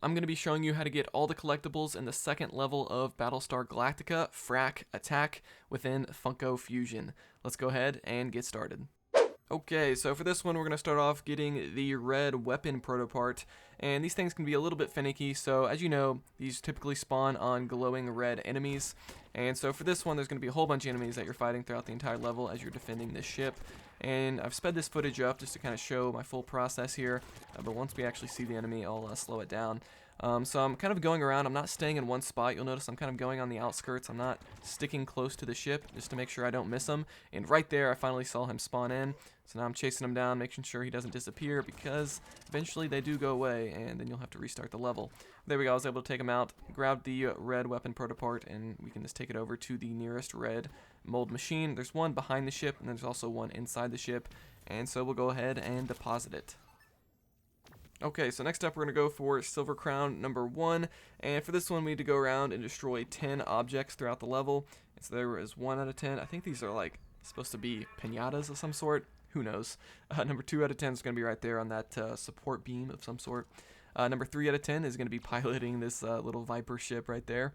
I'm going to be showing you how to get all the collectibles in the second level of Battlestar Galactica Frak Attack within Funko Fusion. Let's go ahead and get started. Okay, so for this one we're going to start off getting the red weapon Protopart, and these things can be a little bit finicky, so as you know, these typically spawn on glowing red enemies, and so for this one there's going to be a whole bunch of enemies that you're fighting throughout the entire level as you're defending this ship, and I've sped this footage up just to kind of show my full process here, but once we actually see the enemy I'll slow it down. So I'm kind of going around, I'm not staying in one spot. You'll notice I'm kind of going on the outskirts, I'm not sticking close to the ship just to make sure I don't miss him, and right there I finally saw him spawn in. So now I'm chasing him down, making sure he doesn't disappear, because eventually they do go away, and then you'll have to restart the level. There we go, I was able to take him out, grab the red weapon Protopart, and we can just take it over to the nearest red mold machine. There's one behind the ship, and there's also one inside the ship, and so we'll go ahead and deposit it. Okay, so next up we're going to go for Silver Crown number 1, and for this one we need to go around and destroy 10 objects throughout the level. And so there is 1 out of 10. I think these are like supposed to be piñatas of some sort. Who knows? Number 2 out of 10 is going to be right there on that support beam of some sort. Number 3 out of 10 is going to be piloting this little Viper ship right there.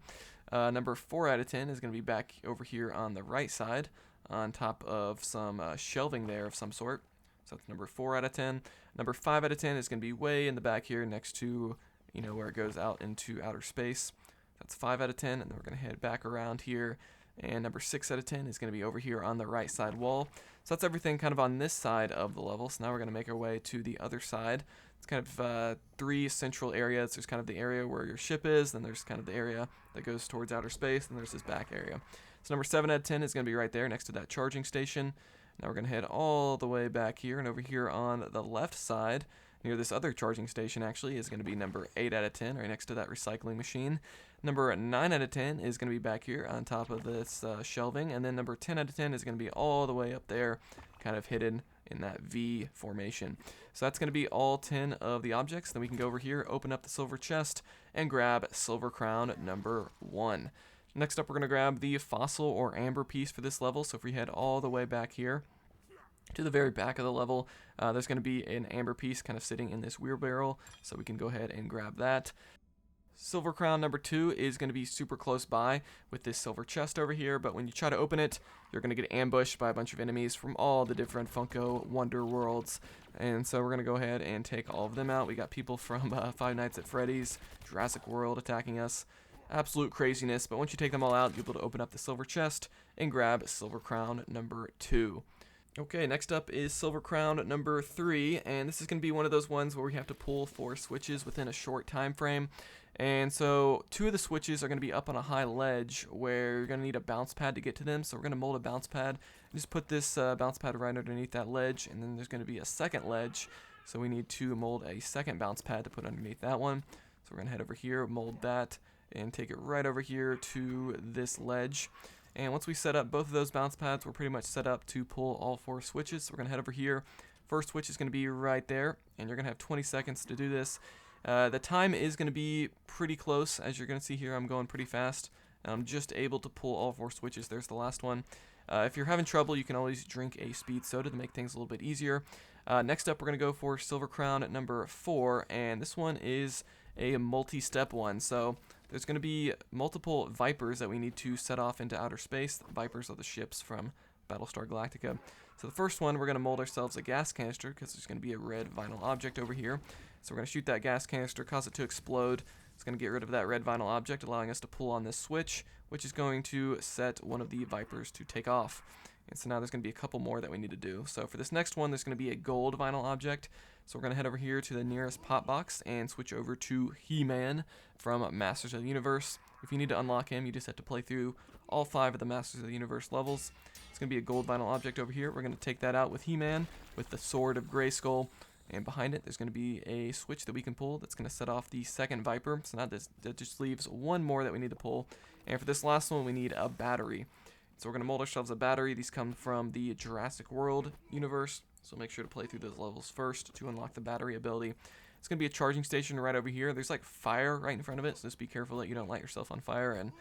Number 4 out of 10 is going to be back over here on the right side on top of some shelving there of some sort. So that's number 4 out of 10. Number 5 out of 10 is going to be way in the back here next to, you know, where it goes out into outer space. That's 5 out of 10, and then we're going to head back around here. And number 6 out of 10 is going to be over here on the right side wall. So that's everything kind of on this side of the level. So now we're going to make our way to the other side. It's kind of 3 central areas. There's kind of the area where your ship is, then there's kind of the area that goes towards outer space, and there's this back area. So number 7 out of 10 is going to be right there next to that charging station. Now we're going to head all the way back here, and over here on the left side, near this other charging station actually, is going to be number 8 out of 10, right next to that recycling machine. Number 9 out of 10 is going to be back here on top of this shelving, and then number 10 out of 10 is going to be all the way up there, kind of hidden in that V formation. So that's going to be all 10 of the objects. Then we can go over here, open up the silver chest, and grab Silver Crown number 1. Next up, we're going to grab the fossil or amber piece for this level. So if we head all the way back here to the very back of the level, there's going to be an amber piece kind of sitting in this wheelbarrow. So we can go ahead and grab that. Silver Crown number 2 is going to be super close by with this silver chest over here, but when you try to open it, you're going to get ambushed by a bunch of enemies from all the different Funko Wonder Worlds. And so we're going to go ahead and take all of them out. We got people from Five Nights at Freddy's, Jurassic World attacking us. Absolute craziness, but once you take them all out, you'll be able to open up the silver chest and grab Silver Crown number 2. Okay, next up is Silver Crown number 3, and this is going to be one of those ones where we have to pull 4 switches within a short time frame. And so 2 of the switches are going to be up on a high ledge where you're going to need a bounce pad to get to them. So we're going to mold a bounce pad. Just put this bounce pad right underneath that ledge, and then there's going to be a second ledge. So we need to mold a second bounce pad to put underneath that one. So we're going to head over here, mold that, and take it right over here to this ledge. And once we set up both of those bounce pads, we're pretty much set up to pull all 4 switches. So we're going to head over here. First switch is going to be right there, and you're going to have 20 seconds to do this. The time is going to be pretty close. As you're going to see here, I'm going pretty fast, and I'm just able to pull all 4 switches. There's the last one. If you're having trouble, you can always drink a speed soda to make things a little bit easier. Next up, we're going to go for Silver Crown at number 4, and this one is a multi-step one. So there's going to be multiple Vipers that we need to set off into outer space. The Vipers are the ships from Battlestar Galactica. So the first one, we're going to mold ourselves a gas canister because there's going to be a red vinyl object over here. So we're going to shoot that gas canister, cause it to explode. It's going to get rid of that red vinyl object, allowing us to pull on this switch, which is going to set one of the Vipers to take off. And so now there's going to be a couple more that we need to do. So for this next one, there's going to be a gold vinyl object. So we're going to head over here to the nearest pop box and switch over to He-Man from Masters of the Universe. If you need to unlock him, you just have to play through all 5 of the Masters of the Universe levels. It's going to be a gold vinyl object over here. We're going to take that out with He-Man with the Sword of Grayskull. And behind it, there's going to be a switch that we can pull that's going to set off the second Viper. So now that just leaves 1 more that we need to pull. And for this last one, we need a battery. So we're going to mold ourselves a battery. These come from the Jurassic World universe. So make sure to play through those levels first to unlock the battery ability. It's going to be a charging station right over here. There's like fire right in front of it. So just be careful that you don't light yourself on fire and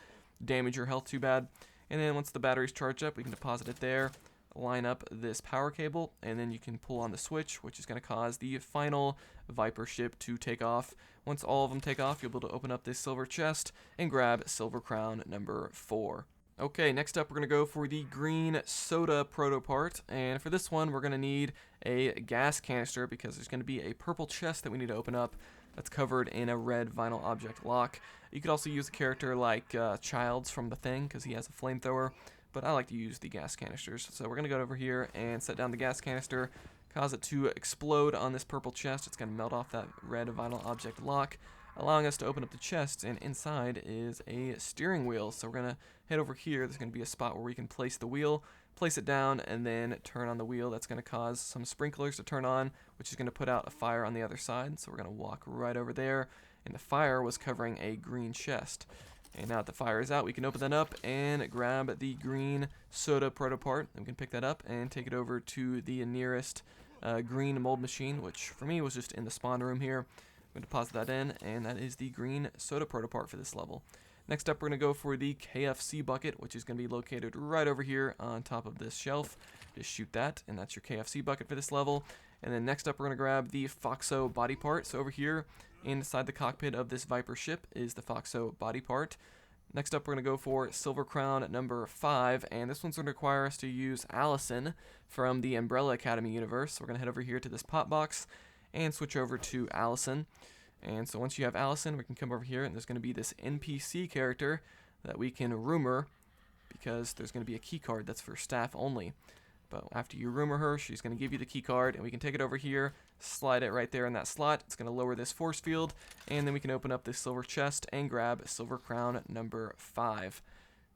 damage your health too bad. And then once the battery's charged up, we can deposit it there. Line up this power cable, and then you can pull on the switch, which is going to cause the final Viper ship to take off Once all of them take off, you'll be able to open up this silver chest and grab silver crown number 4. Okay, next up we're going to go for the green soda Protopart, and for this one we're going to need a gas canister because there's going to be a purple chest that we need to open up that's covered in a red vinyl object lock. You could also use a character like Childs from The Thing because he has a flamethrower, but I like to use the gas canisters. So we're going to go over here and set down the gas canister, cause it to explode on this purple chest. It's going to melt off that red vinyl object lock, allowing us to open up the chest, and inside is a steering wheel. So we're going to head over here. There's going to be a spot where we can place the wheel, place it down, and then turn on the wheel. That's going to cause some sprinklers to turn on, which is going to put out a fire on the other side. So we're going to walk right over there, and the fire was covering a green chest. And now that the fire is out, we can open that up and grab the green soda Protopart. And we can pick that up and take it over to the nearest green mold machine, which for me was just in the spawn room here. I'm going to deposit that in, and that is the green soda Protopart for this level. Next up, we're going to go for the KFC Bucket, which is going to be located right over here on top of this shelf. Just shoot that, and that's your KFC Bucket for this level. And then next up, we're going to grab the Foxxo Body part. So over here, inside the cockpit of this Viper ship is the Foxxo Body part. Next up, we're going to go for Silver Crown number 5, and this one's going to require us to use Allison from the Umbrella Academy universe. So we're going to head over here to this pot box and switch over to Allison. And so once you have Allison, we can come over here, and there's going to be this NPC character that we can rumor, because there's going to be a key card that's for staff only. But after you rumor her, she's going to give you the key card, and we can take it over here, slide it right there in that slot. It's going to lower this force field, and then we can open up this silver chest and grab Silver Crown number 5.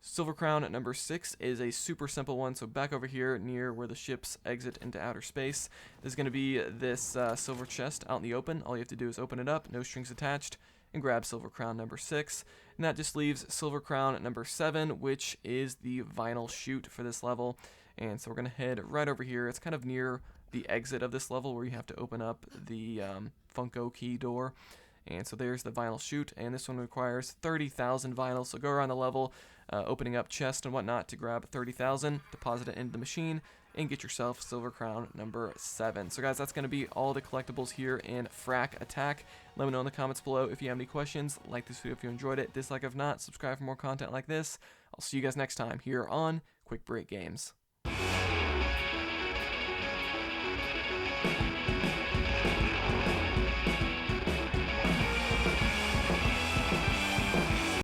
Silver Crown at number 6 is a super simple one, so back over here near where the ships exit into outer space, there's going to be this silver chest out in the open. All you have to do is open it up, no strings attached, and grab Silver Crown number 6. And that just leaves Silver Crown at number 7, which is the vinyl chute for this level. And so we're going to head right over here. It's kind of near the exit of this level where you have to open up the Funko key door. And so there's the vinyl chute, and this one requires 30,000 vinyl. So go around the level, opening up chests and whatnot to grab 30,000, deposit it into the machine, and get yourself Silver Crown number 7. So guys, that's going to be all the collectibles here in Frak Attack. Let me know in the comments below if you have any questions. Like this video if you enjoyed it. Dislike if not. Subscribe for more content like this. I'll see you guys next time here on Quick Break Games.